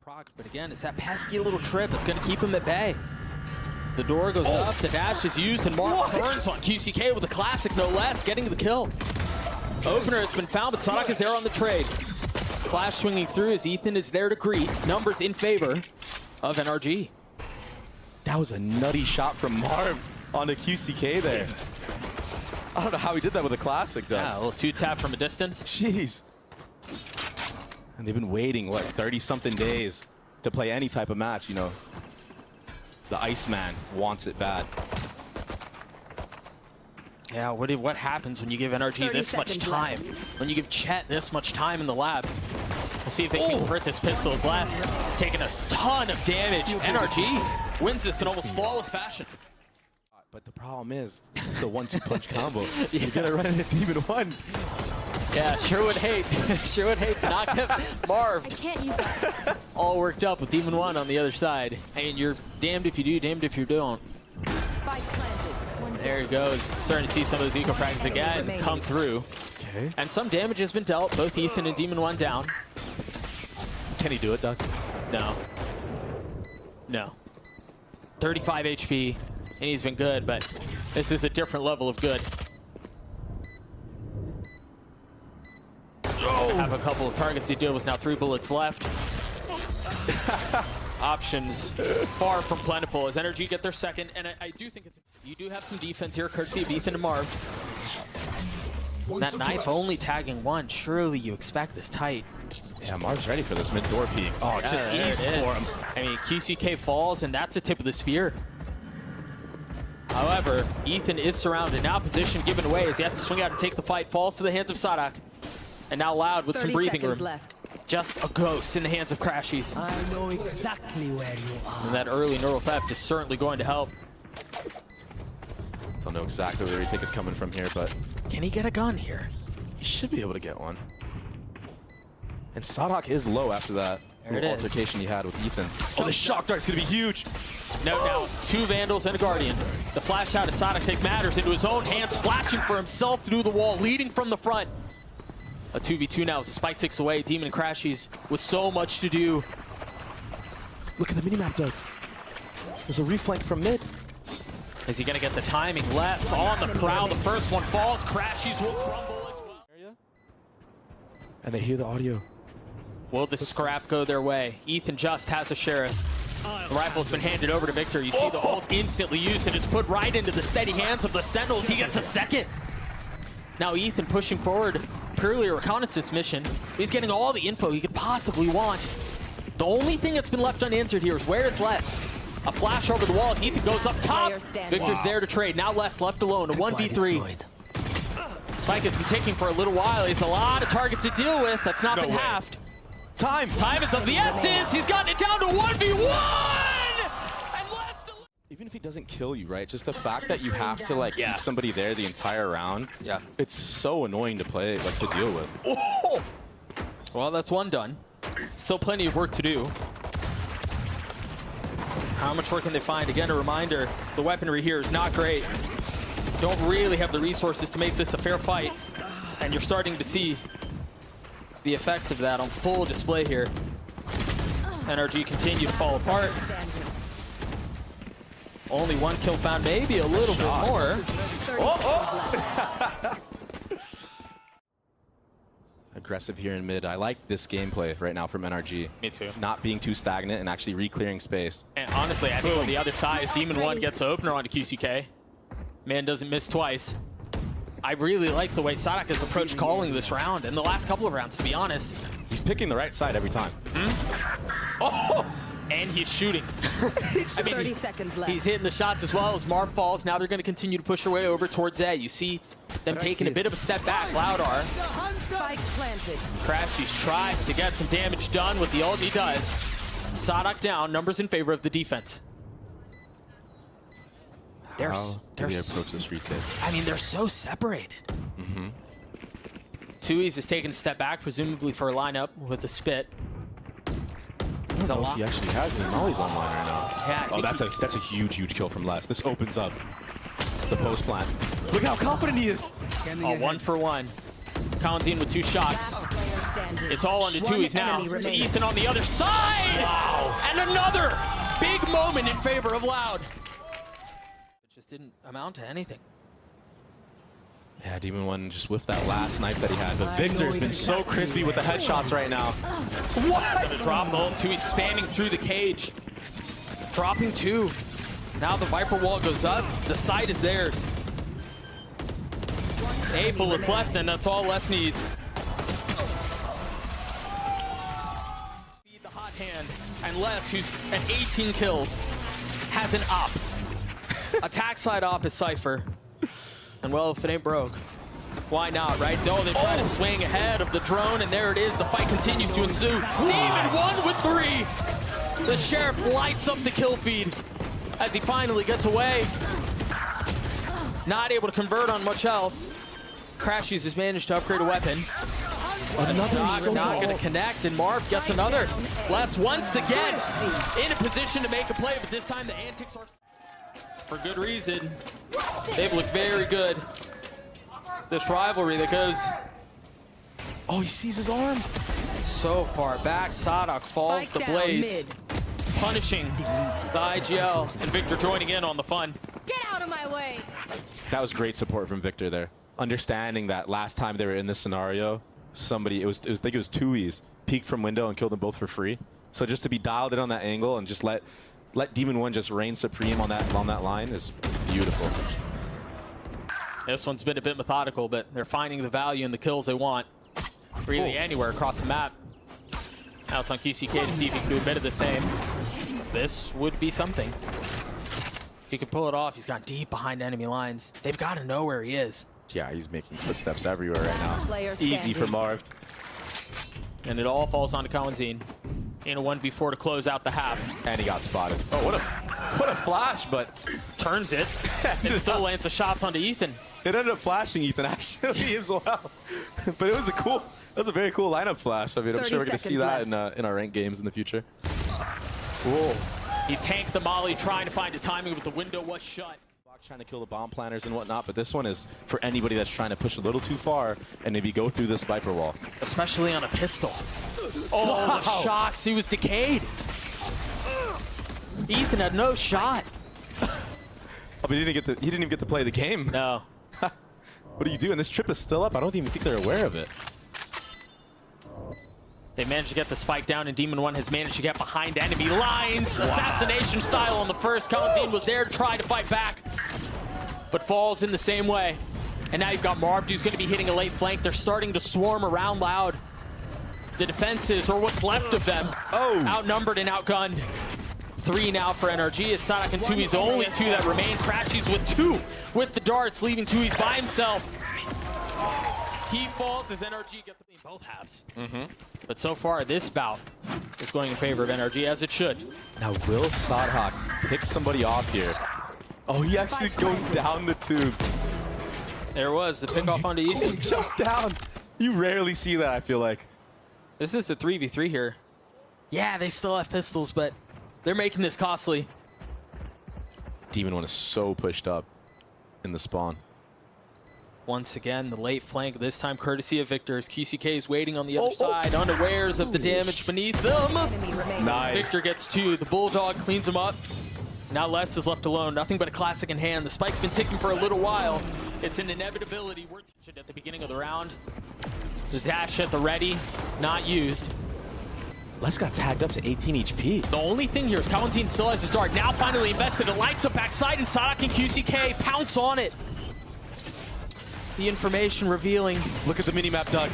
proc, but again, it's that pesky little trip. It's going to keep him at bay. The door goes up, the dash is used, and Mark turns on QCK with a classic, no less, getting the kill. Opener has been found, but Sonic is there on the trade. Flash swinging through as Ethan is there to greet. Numbers in favor of NRG. That was a nutty shot from Marv on the QCK there. I don't know how he did that with a classic, though. Yeah, a little two-tap from a distance. Jeez. And they've been waiting, what, 30-something days to play any type of match, you know. The Iceman wants it bad. Yeah, what happens when you give NRG this much time? When you give Chet this much time in the lab? We'll see if they can convert this pistol as less. Taking a ton of damage. NRG wins this in almost flawless fashion. But the problem is, it's the 1-2 punch combo. You get it right into Demon 1. Yeah, sure would hate. Sure would hate to not get Marv all worked up with Demon 1 on the other side. And you're damned if you do, damned if you don't. There he goes. Starting to see some of those eco frags again come through. Okay. And some damage has been dealt. Both Ethan and Demon 1 down. Can he do it, Doug? No. No. 35 HP, and he's been good, but this is a different level of good. Have a couple of targets to deal with now. 3 bullets left. Options far from plentiful as NRG get their second, and I do think you do have some defense here, courtesy of Ethan and Marv. That knife only tagging 1. Surely you expect this tight. Yeah, Marv's ready for this mid-door peek. Oh, it's just easy for him. I mean, QCK falls, and that's the tip of the spear. However, Ethan is surrounded. Now position given away as he has to swing out and take the fight. Falls to the hands of Sadak. And now Loud with some breathing room. Left. Just a ghost in the hands of Crashies. I know exactly where you are. And that early neural theft is certainly going to help. Don't know exactly where he think is coming from here, but Can he get a gun here? he should be able to get one. And Sadak is low after that little altercation he had with Ethan. Oh, the shock dart's gonna be huge. No doubt. 2 Vandals and a Guardian. The flash out as Sadak takes matters into his own hands, flashing for himself through the wall, leading from the front. A 2v2 now as the spike ticks away. Demon and Crashies with so much to do. Look at the minimap, Doug. There's a reflank from mid. Is he going to get the timing? Less on the prowl. The first one falls. Crashies will crumble as well. And they hear the audio. Will the scrap go their way? Ethan just has a Sheriff. The rifle's been handed over to Victor. You see the ult instantly used, and it's put right into the steady hands of the Sentinels. He gets a second. Now Ethan pushing forward. Purely a reconnaissance mission. He's getting all the info he could possibly want. The only thing that's been left unanswered here is where is Les? A flash over the wall as Ethan goes up top. Victor's there to trade. Now Les left alone. A 1v3. Spike has been ticking for a little while. He's a lot of targets to deal with. That's not been halved. Time is of the essence. He's gotten it down to 1v1. Even if he doesn't kill you, right? Just the fact that you have to like keep somebody there the entire round. Yeah. It's so annoying to play, like to deal with. Oh! Well, that's one done. Still plenty of work to do. How much work can they find? Again, a reminder, the weaponry here is not great. Don't really have the resources to make this a fair fight. And you're starting to see the effects of that on full display here. NRG continue to fall apart. Only 1 kill found, maybe a little bit more. Aggressive here in mid. I like this gameplay right now from NRG. Me too. Not being too stagnant and actually re-clearing space. And honestly, I think on the other side, Demon 1 gets an opener onto QCK. Man doesn't miss twice. I really like the way Sadak has approached calling this round and the last couple of rounds, to be honest. He's picking the right side every time. And he's shooting. I mean, 30 seconds left. He's hitting the shots as well as Marv falls. Now they're going to continue to push their way over towards A. You see them taking a bit of a step back. Loud are. Spike planted. Crashies tries to get some damage done with the ult, he does. Sadak down, numbers in favor of the defense. How do we approach this retake? I mean, they're so separated. Tui's is taking a step back, presumably for a lineup with a spit. I don't know if he actually has him. Ollie's online right now. Yeah, oh, that's a huge kill from Les. This opens up the post plant. Look how confident he is. Oh, 1 for 1. Colin with 2 shots. standing. It's all under One Tui's now. enemy remaining. Ethan on the other side! Wow! And another big moment in favor of Loud. It just didn't amount to anything. Yeah, Demon One just whiffed that last knife that he had, but Victor's been so crispy with the headshots right now. What? Gonna drop the ult. Tui's spamming through the cage. Dropping 2. Now the Viper wall goes up. The site is theirs. 8 bullets left, and that's all Les needs. Feed the hot hand, and Les, who's at 18 kills, has an op. Attack side op is Cypher. And well, if it ain't broke, why not, right? No, they try to swing ahead of the drone, and there it is. The fight continues to ensue. Demon 1 with 3. The Sheriff lights up the kill feed as he finally gets away. Not able to convert on much else. Crashies has managed to upgrade a weapon. Another not going to connect, and Marv gets another. Les once again in a position to make a play, but this time the antics are for good reason. They've looked very good. This rivalry that goes... Oh, he sees his arm. So far back, Sadak falls Spike the down blades, mid. punishing the IGL, and Victor joining in on the fun. Get out of my way. That was great support from Victor there. Understanding that last time they were in this scenario, somebody, I think it was Tui's, peeked from window and killed them both for free. So just to be dialed in on that angle and just let Demon One just reign supreme on that line is beautiful. This one's been a bit methodical, but they're finding the value in the kills they want. Really anywhere across the map. Now it's on QCK to see if he can do a bit of the same. This would be something. If he can pull it off, he's got deep behind enemy lines. They've got to know where he is. Yeah, he's making footsteps everywhere right now. Player Easy for standing. Marv. And it all falls onto Kawanzin in a 1v4 to close out the half. And he got spotted. Oh, what a flash, but Turns it, and still lands the shots onto Ethan. it ended up flashing Ethan actually as well. But it was a very cool lineup flash. I mean, I'm 30 sure we're going to see seconds that in our ranked games in the future. Whoa. He tanked the molly, trying to find the timing, but the window was shut. Trying to kill the bomb planners and whatnot, but this one is for anybody that's trying to push a little too far and maybe go through this Viper wall. Especially on a pistol. Oh, wow. The shocks. He was decayed. Ethan had no shot. Oh, but he didn't even get to play the game. No. What are you doing? This trip is still up. I don't even think they're aware of it. They managed to get the spike down, and Demon One has managed to get behind enemy lines. Wow. Assassination style on the first. Kawanzin was there to try to fight back, but falls in the same way. And now you've got Marv, who's going to be hitting a late flank. They're starting to swarm around Loud. The defenses, or what's left of them, outnumbered and outgunned. 3 now for NRG, as Sadak and Tui's the only 2 that remain. Crashies with 2 with the darts, leaving Tui's by himself. He falls as NRG gets in both halves. But so far, this bout is going in favor of NRG, as it should. Now, will Sadhak pick somebody off here? Oh, he actually goes down the tube. There was the pick off onto Ethan. He jumped down. You rarely see that, I feel like. This is the 3v3 here. Yeah, they still have pistols, but they're making this costly. Demon One is so pushed up in the spawn. Once again, the late flank, this time courtesy of Victor, as QCK is waiting on the other side, unawares of the damage beneath them. Enemy remaining. Nice. Victor gets 2. The Bulldog cleans him up. Now Les is left alone. Nothing but a classic in hand. The spike's been ticking for a little while. It's an inevitability. We're at the beginning of the round. The dash at the ready, not used. Les got tagged up to 18 HP. The only thing here is Kawanzin still has his dart. Now finally invested. It lights up backside, and Sadak and QCK pounce on it. The information revealing. Look at the minimap, Doug.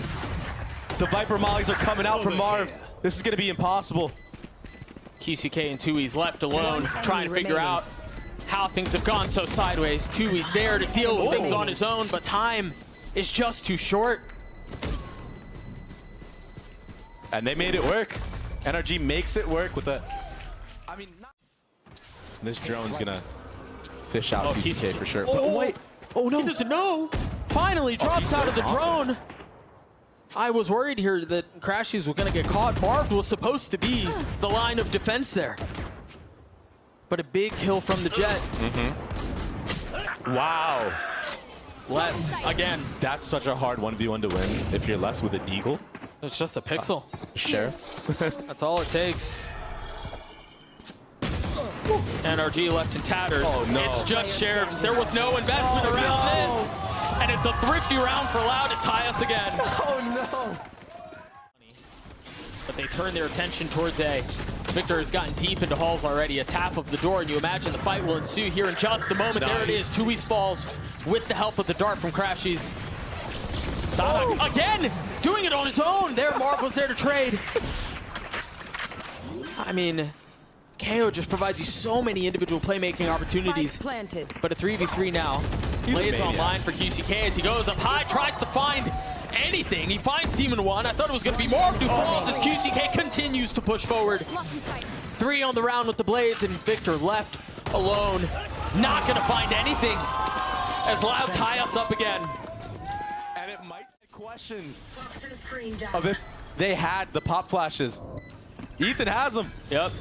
The Viper mollies are coming out from Marv. This is going to be impossible. QCK and Tui's left alone, trying to figure out how things have gone so sideways. Tui's there to deal with things on his own, but time is just too short. And they made it work. NRG makes it work with a... I mean, this drone's going to fish out QCK for sure. But wait. Oh, no. He doesn't know. Finally drops out of the drone. I was worried here that Crashies was going to get caught. Marv was supposed to be the line of defense there. But a big kill from the Jet. Wow. Les, again. That's such a hard 1v1 to win if you're Les with a deagle. It's just a pixel. Sheriff. That's all it takes. NRG left in tatters. Oh, no. It's just Sheriffs. There was no investment around this. And it's a thrifty round for Loud to tie us again. Oh no. But they turn their attention towards A. Victor has gotten deep into halls already. A tap of the door, and you imagine the fight will ensue here in just a moment. There it is. Tui's falls with the help of the dart from Crashies. Sadak again doing it on his own. There, Marv was there to trade. I mean, KO just provides you so many individual playmaking opportunities. Planted. But a 3v3 now. Blades online for QCK as he goes up high, tries to find anything. He finds Demon 1. I thought it was going to be Marv who falls as QCK continues to push forward. 3 on the round with the Blades, and Victor left alone. Not going to find anything as Loud tie us up again. And it might say questions of if they had the pop flashes. Ethan has them. Yep.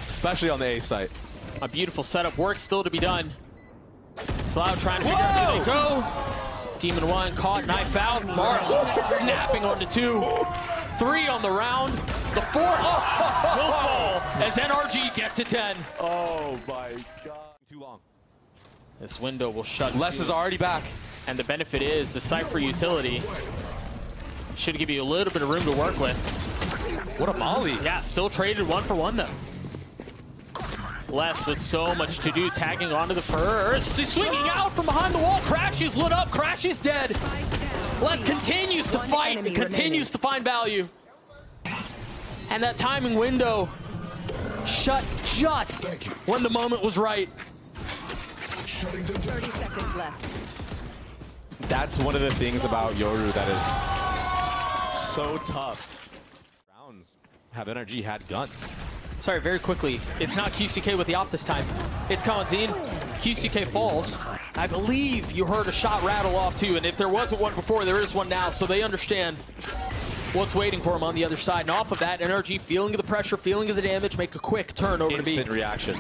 Especially on the A site. A beautiful setup. Work still to be done. Loud trying to figure out where they go. Demon 1 caught, knife out. Marv snapping onto 2. 3 on the round. The 4th will fall as NRG get to 10. Oh my god. Too long. This window will shut. Les is already back. And the benefit is the Cypher utility should give you a little bit of room to work with. What a molly. Yeah, still traded 1 for 1 though. Les with so much to do, tagging onto the first. He's swinging out from behind the wall. Crash is lit up. Crash is dead. Les continues to fight and continues to find value. And that timing window shut just when the moment was right. 30 seconds left. That's one of the things about Yoru that is so tough. Rounds have NRG had guns. Sorry, very quickly. It's not QCK with the op this time. It's Kawanzin. QCK falls. I believe you heard a shot rattle off too, and if there wasn't one before, there is one now, so they understand what's waiting for him on the other side. And off of that, NRG feeling of the pressure, feeling of the damage, make a quick turn over to B. Instant reaction.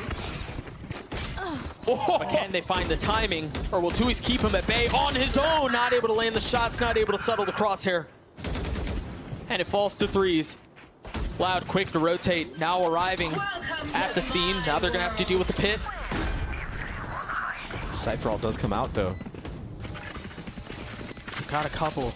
But can they find the timing, or will Tui's keep him at bay on his own? Not able to land the shots, not able to settle the crosshair. And it falls to 3s. Loud, quick to rotate, now arriving at the scene. Now they're gonna have to deal with the pit. Cypher ult does come out though. Got a couple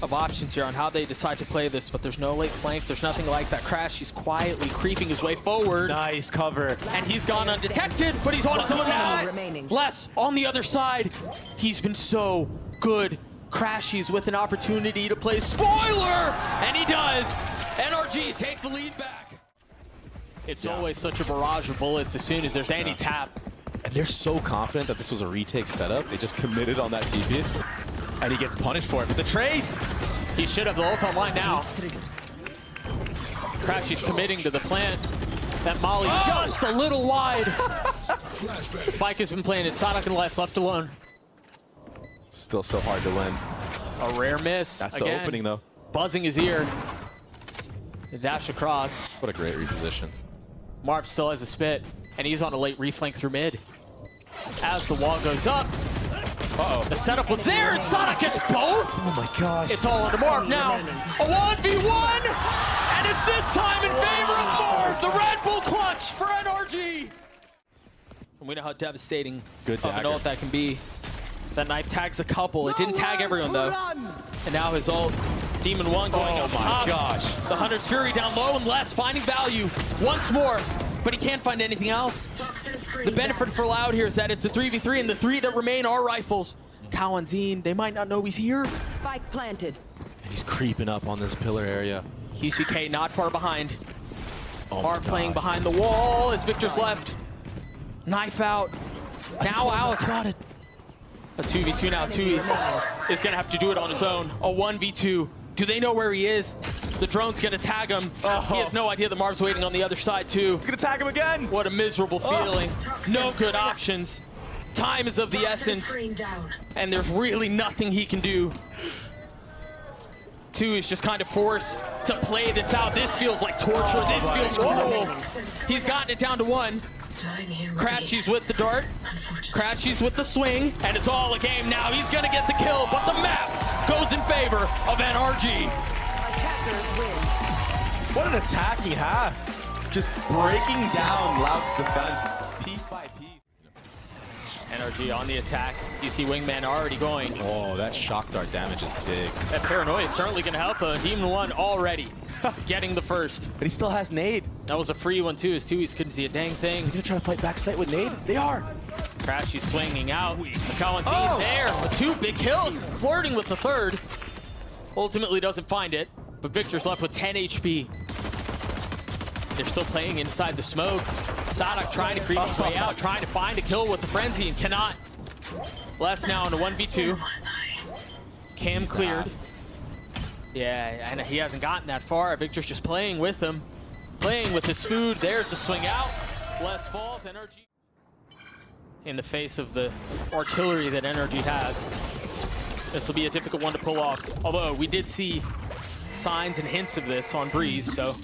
of options here on how they decide to play this, but there's no late flank, there's nothing like that. Crash, he's quietly creeping his way forward. Nice cover. And he's gone undetected, but he's on his own now. Les on the other side. He's been so good. Crashies with an opportunity to play spoiler, and he does. NRG take the lead back. It's always such a barrage of bullets as soon as there's any tap. And they're so confident that this was a retake setup. They just committed on that TP. And he gets punished for it. But the trades! He should have the ult online now. Crashies committing to the plant. That molly just a little wide. Spike has been playing it. Sadak and Les left alone. Still so hard to win. A rare miss. That's the opening though. Buzzing his ear. The dash across. What a great reposition. Marv still has a spit, and he's on a late reflank through mid. As the wall goes up, the setup was there, and Sadak gets both! Oh my gosh. It's all under Marv now. A 1v1, and it's this time in favor of Marv, the Red Bull clutch for NRG. And we know how devastating of an ult that can be. That knife tags a couple. It didn't tag everyone though. And now his ult, Demon 1 going up top. Gosh. The Hunter's Fury down low, and Les finding value once more, but he can't find anything else. The benefit for Loud here is that it's a 3v3, and the 3 that remain are rifles. Kawanzin, they might not know he's here. Spike planted. And he's creeping up on this pillar area. QCK not far behind. Marv playing behind the wall as Victor's left. Knife out. Now Al spotted. A 2v2 now. Tui's is gonna have to do it on his own. A 1v2. Do they know where he is? The drone's gonna tag him. He has no idea that Marv's waiting on the other side too. It's gonna tag him again. What a miserable feeling. No good options. Time is of the essence. And there's really nothing he can do. Tui's just kind of forced to play this out. This feels like torture. This feels cruel. He's gotten it down to 1. Crashies with the dart, Crashies with the swing, and it's all a game now. He's gonna get the kill, but the map goes in favor of NRG. Victors win. What an attacking half. Just breaking down Loud's defense piece by piece. NRG on the attack. You see Wingman already going. Oh, that shock dart damage is big. That paranoia is certainly going to help. Demon 1 already getting the first. But he still has nade. That was a free one too. His Tui's couldn't see a dang thing. They're gonna try to fight backside with nade. They are. Crashy swinging out. Valentine there with 2 big kills, flirting with the third. Ultimately doesn't find it, but Victor's left with 10 HP. They're still playing inside the smoke. Sadak trying to creep his way out, trying to find a kill with the frenzy and cannot. Les now in a 1v2. Cam cleared. Yeah, and he hasn't gotten that far. Victor's just playing with him. Playing with his food. There's the swing out. Les falls. NRG in the face of the artillery that NRG has. This will be a difficult one to pull off. Although we did see signs and hints of this on Breeze, so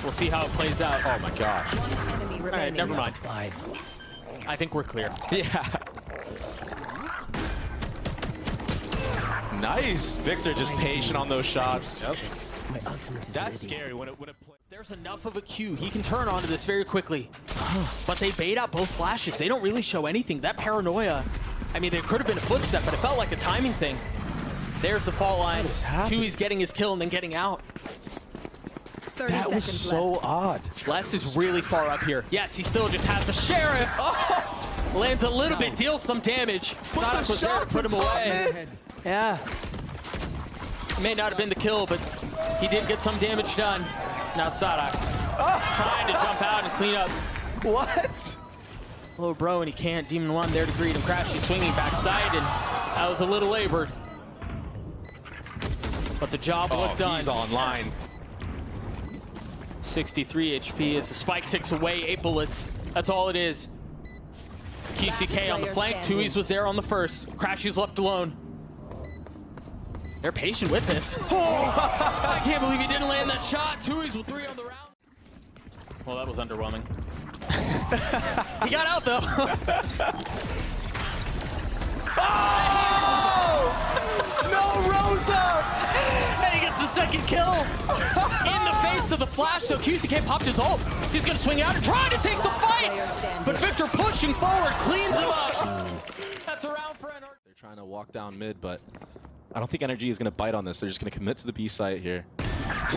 we'll see how it plays out. Oh my gosh. Enemy All right, remaining. never mind. 5. I think we're clear. Yeah. Nice. Victor just patient on those shots. Yep. My ultimate is That's ready. scary when it plays. There's enough of a cue. He can turn onto this very quickly. But they bait out both flashes. They don't really show anything. That paranoia, I mean, there could have been a footstep, but it felt like a timing thing. There's the fault line. Tui's getting his kill and then getting out. 30 That was seconds so left. odd. Les is really far up here. Yes, he still just has a sheriff. Lands a little bit, deals some damage. Sadak was there to put him away. Yeah. May not have been the kill, but he did get some damage done. Now Sadak trying to jump out and clean up. What? Hello, bro, and he can't. Demon 1 there to greet him. Crashy swinging backside, and that was a little labored. But the job was done. He's online. 63 HP as the spike ticks away. 8 bullets. That's all it is. QCK on the flank. Tui's was there on the first. Crashy's left alone. They're patient with this. Oh, I can't believe he didn't land that shot. Tui's with 3 on the round. Well, that was underwhelming. He got out though. No, Rosa! And he gets the second kill in the face of the flash. So QCK popped his ult. He's gonna swing out and try to take the fight. But Victor pushing forward, cleans him up. That's a round for NRG. They're trying to walk down mid, but I don't think NRG is going to bite on this. They're just going to commit to the B site here.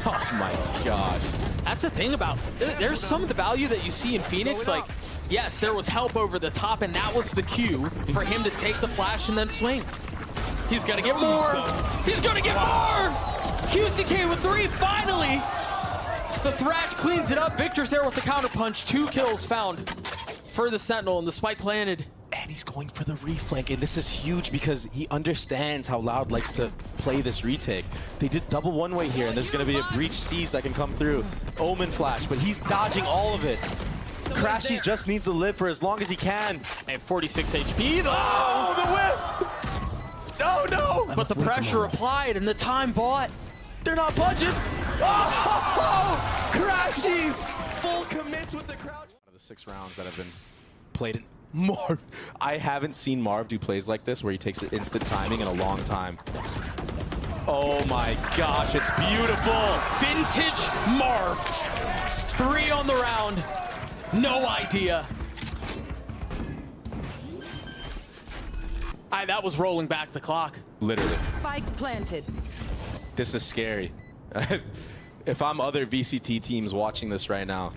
Oh my god. That's the thing about, there's some of the value that you see in Phoenix. Like, yes, there was help over the top, and that was the cue for him to take the flash and then swing. He's gonna get more. He's gonna get more. QCK with 3, finally. The Thrash cleans it up. Victor's there with the counter punch. 2 kills found for the Sentinel, and the spike planted. And he's going for the reflank, and this is huge because he understands how Loud likes to play this retake. They did double one-way here, and there's going to be a breach seize that can come through. Omen flash, but he's dodging all of it. Crashy just needs to live for as long as he can. They have 46 HP though. Oh, the whiff! Oh no! But the pressure applied and the time bought. They're not budging. Oh! Crashies! Full commits with the crouch. Out of the 6 rounds that have been played in Marv. I haven't seen Marv do plays like this where he takes an instant timing in a long time. Oh my gosh, it's beautiful. Vintage Marv. 3 on the round. No idea. That was rolling back the clock. Literally. Spike planted. This is scary. If I'm other VCT teams watching this right now,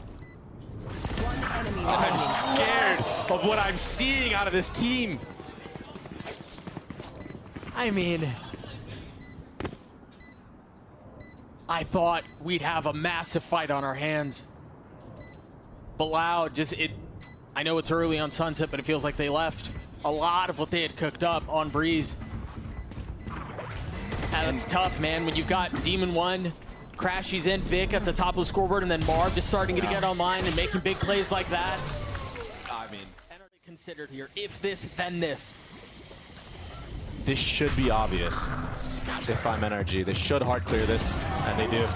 One enemy I'm remaining. scared of what I'm seeing out of this team. I mean, I thought we'd have a massive fight on our hands. But Loud I know it's early on Sunset, but it feels like they left a lot of what they had cooked up on Breeze. And it's tough, man, when you've got Demon 1, Crashy's in, Vic at the top of the scoreboard, and then Marv just starting to get online and making big plays like that. I mean, Considered here, if this, then this. this should be obvious. If I'm NRG, they should hard clear this, and they do.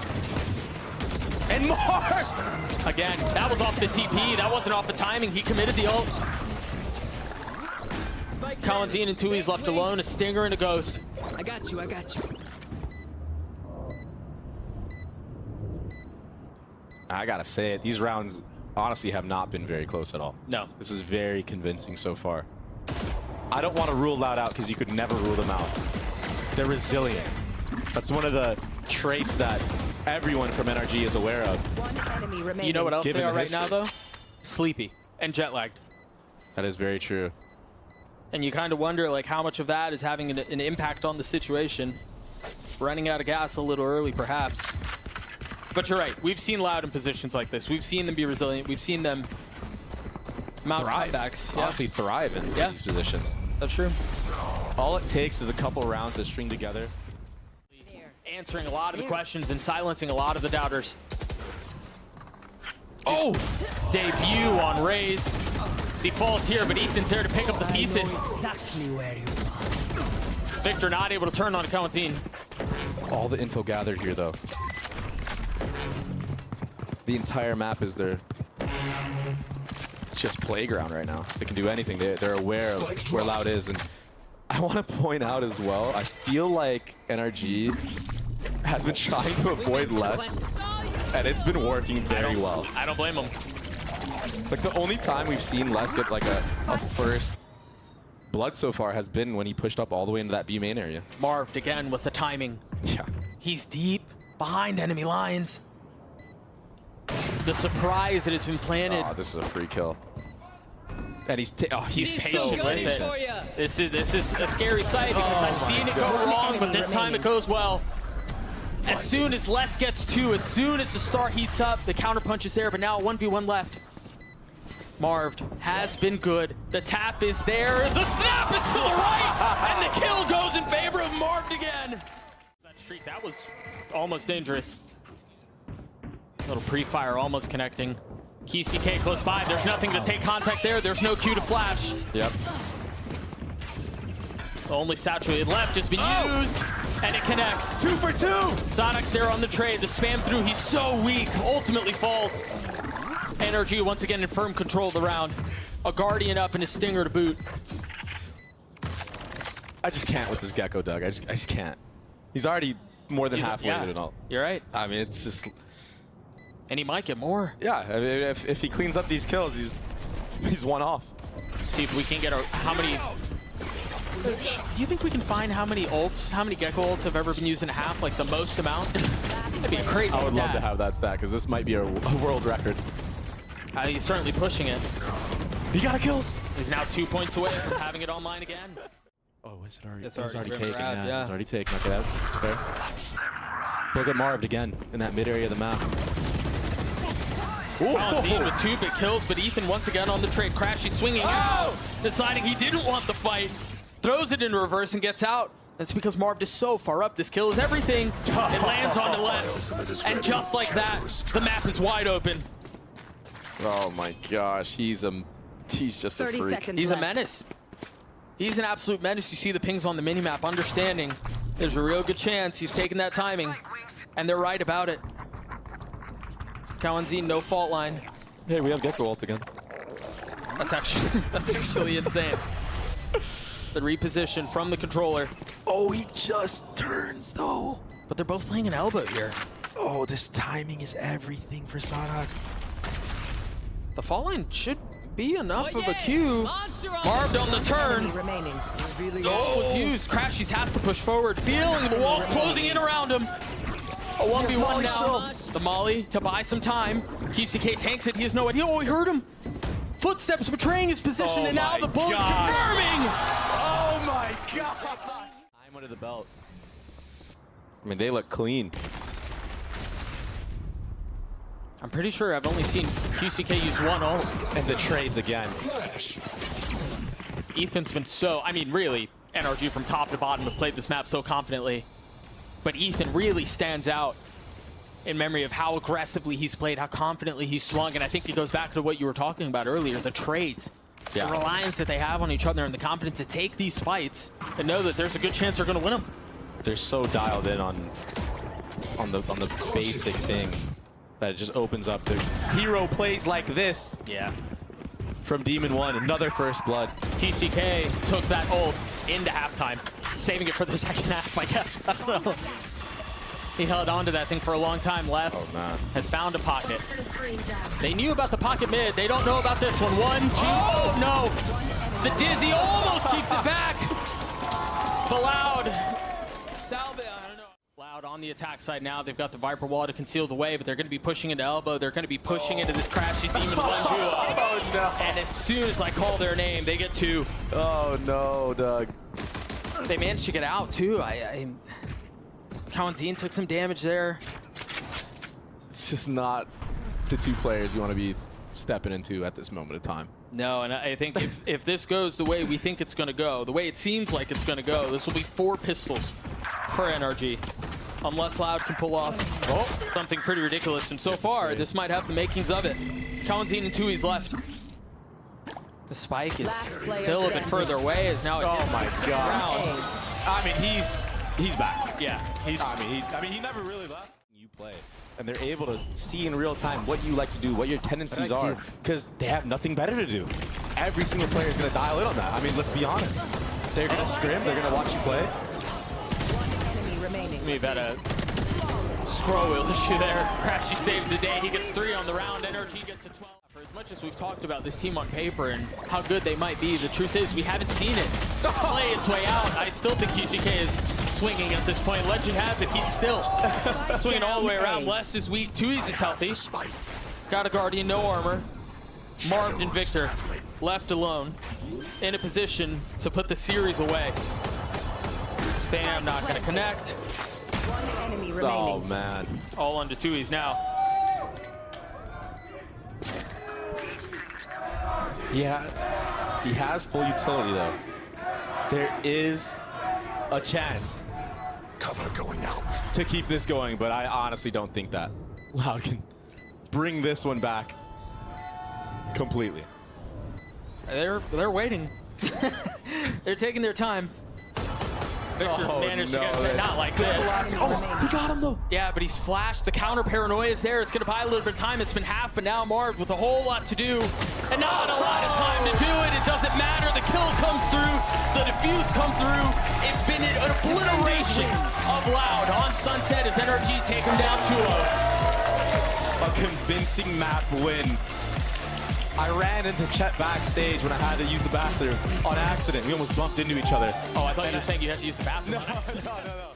And Marv! Again, that was off the TP, that wasn't off the timing, he committed the ult. Colantine and Tui's left alone, a Stinger and a Ghost. I got you, I got you. I gotta say it, these rounds honestly have not been very close at all. No. This is very convincing so far. I don't want to rule Loud out because you could never rule them out. They're resilient. That's one of the traits that everyone from NRG is aware of. One enemy remaining. You know what else Given they are the right now, history. though? Sleepy and jet lagged. That is very true. And you kind of wonder, like, how much of that is having an impact on the situation. Running out of gas a little early, perhaps. But you're right. We've seen Loud in positions like this. We've seen them be resilient. We've seen them mount comebacks. Honestly, thrive in these positions. That's true. All it takes is a couple rounds to string together. Answering a lot of the questions and silencing a lot of the doubters. Oh! Debut on Raze. He falls here, but Ethan's there to pick up the pieces. Exactly where you are. Victor not able to turn on Cowanteen. All the info gathered here, though. The entire map is their just playground right now. They can do anything. They're aware of where Loud is. And I want to point out as well, I feel like NRG has been trying to avoid less, and it's been working very well. I don't blame him. Like, the only time we've seen Les get like a first blood so far has been when he pushed up all the way into that B main area. Marved again with the timing. Yeah. He's deep behind enemy lines. The surprise that has been planted. Oh, this is a free kill. And he's patient so with patient. it. This is a scary sight because I've seen it go wrong, but this time it goes well. As soon as Les gets two, as soon as the start heats up, the counterpunch is there, but now 1v1 left. Marved has been good. The tap is there. The snap is to the right, and the kill goes in favor of Marved again. That streak, that was almost dangerous. Little pre-fire almost connecting. QCK close by. There's nothing to take contact there. There's no cue to flash. Yep. The only saturated left has been used, and it connects. 2 for 2! Sonic's there on the trade. The spam through, he's so weak. Ultimately falls. NRG once again in firm control of the round. A Guardian up and a Stinger to boot. I just can't with this Gecko, Doug. I just can't. He's already more than halfway with it all. You're right. I mean, it's just... And he might get more. Yeah, I mean, if he cleans up these kills, he's one off. See if we can get how many... Do you think we can find how many ults, how many Gecko ults have ever been used in a half? Like the most amount? That'd be a crazy I would stat. love to have that stat, because this might be a world record. He's certainly pushing it. He got a kill! He's now 2 points away from having it online again. Oh, is it already? It's It was already already taken. grabbed, Yeah, it was yeah. already taken. Okay, that's fair. Look at Marved again in that mid area of the map. Cowanteen with 2 big kills, but Ethan once again on the trade. Crashy swinging out, deciding he didn't want the fight. Throws it in reverse and gets out. That's because Marved is so far up. This kill is everything. It lands on Les. And just like that, the map is wide open. Oh my gosh, he's just a 30 freak. seconds He's a left. menace. He's an absolute menace. You see the pings on the minimap, understanding there's a real good chance he's taking that timing. And they're right about it. Cowanteen, no fault line. Hey, we have Gecko ult again. That's actually insane. The reposition from the controller. Oh, he just turns though. But they're both playing an elbow here. Oh, this timing is everything for Sonic. The fall line should be enough of a cue. Marved on the turn. Enemy remaining. Goal was used. Crashies has to push forward. Feeling the walls closing in around him. A 1v1 now. The Molly to buy some time. QCK tanks it. He has no idea. Oh, he heard him. Footsteps betraying his position, and now the bullet's confirming. Oh my god! Time under the belt. I mean, they look clean. I'm pretty sure I've only seen QCK use one ult. And the trades again. Ethan's been so, I mean, really, NRG from top to bottom have played this map so confidently. But Ethan really stands out in memory of how aggressively he's played, how confidently he's swung. And I think it goes back to what you were talking about earlier, the trades. Yeah. The reliance that they have on each other and the confidence to take these fights and know that there's a good chance they're going to win them. They're so dialed in on the basic things that it just opens up the hero plays like this. Yeah. From Demon 1, another first blood. QCK took that ult into halftime, saving it for the second half, I guess. I don't know. He held on to that thing for a long time. Les has found a pocket. They knew about the pocket mid. They don't know about this one. 1, 2, oh no! The Dizzy almost keeps it back. But Loud, salve, I don't know. Loud on the attack side now. They've got the Viper wall to conceal the way, but they're going to be pushing into elbow. They're going to be pushing into this Crashy Demon 1 duo. Oh no! And as soon as I call their name, they get 2. Oh no, Doug. They managed to get out too. Kawanzine took some damage there. It's just not the two players you want to be stepping into at this moment of time. No, and I think if this goes the way we think it's going to go, the way it seems like it's going to go, this will be 4 pistols for NRG. Unless Loud can pull off something pretty ridiculous. And so far, this might have the makings of it. Kawanzine and Tui's left. The spike is still a bit further away as now it's my God. I mean, he's back. Yeah, I mean, he never really left. You play, and they're able to see in real time what you like to do, what your tendencies are, because they have nothing better to do. Every single player is going to dial in on that. I mean, let's be honest. They're going to scrim. They're going to watch you play. One enemy remaining. We've had a scroll wheel issue there. Crashy saves the day. He gets 3 on the round. NRG gets a 12. For as much as we've talked about this team on paper and how good they might be, the truth is we haven't seen it play its way out. I still think QCK is swinging at this point. Legend has it. He's still swinging all the way around. Les is weak. Tui's is healthy. Got a Guardian, no armor. Marved and Victor left alone in a position to put the series away. Spam not going to connect. One enemy remaining. Oh, man. All onto Tui's now. Yeah, he has full utility, though. There is a chance Cover going out. to keep this going, but I honestly don't think that Loud can bring this one back completely. They're waiting. They're taking their time. Victor's managed to get it. Not like this. Oh, he got him, though. Yeah, but he's flashed. The counter paranoia is there. It's going to buy a little bit of time. It's been half, but now Marv with a whole lot to do. And not a lot of time to do it. It doesn't matter. The kill comes through. The defuse come through. It's been an obliteration of Loud on Sunset as NRG take him down 2-0. A convincing map win. I ran into Chet backstage when I had to use the bathroom on accident. We almost bumped into each other. Oh, I thought you were saying you had to use the bathroom. No.